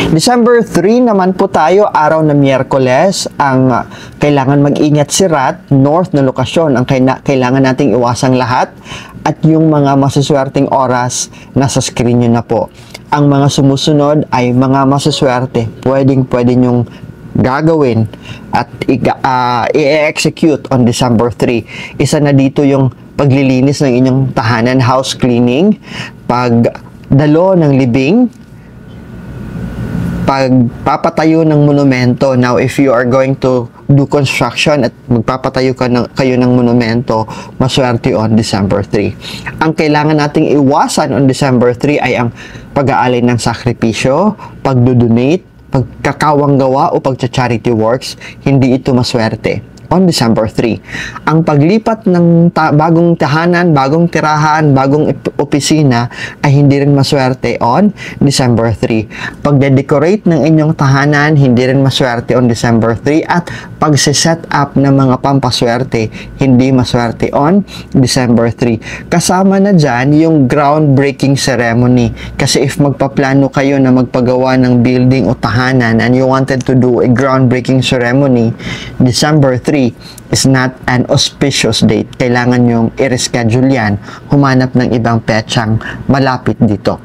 December 3 naman po tayo, araw na Miyerkules. Ang kailangan mag-ingat si Rat, north na lokasyon ang kailangan nating iwasang lahat, at yung mga masuswerteng oras nasa screen nyo na po. Ang mga sumusunod ay mga masuswerte, pwede nyong gagawin at i-execute on December 3. Isa na dito yung paglilinis ng inyong tahanan, house cleaning, pagdalo ng libing, pagpapatayo ng monumento. Now, if you are going to do construction at magpapatayo kayo ng monumento, maswerte on December 3. Ang kailangan nating iwasan on December 3 ay ang pag-aalay ng sakripisyo, pagdodonate, pagkakawang gawa o pagcha-charity works. Hindi ito maswerte on December 3. Ang paglipat ng bagong tahanan, bagong tirahan, bagong opisina ay hindi rin maswerte on December 3. Pagde-decorate ng inyong tahanan, hindi rin maswerte on December 3. At pagse-set up ng mga pampaswerte, hindi maswerte on December 3. Kasama na dyan yung groundbreaking ceremony. Kasi if magpaplano kayo na magpagawa ng building o tahanan and you wanted to do a groundbreaking ceremony, December 3 is not an auspicious date. Kailangan yung i-reschedule yan, humanap ng ibang petsang malapit dito.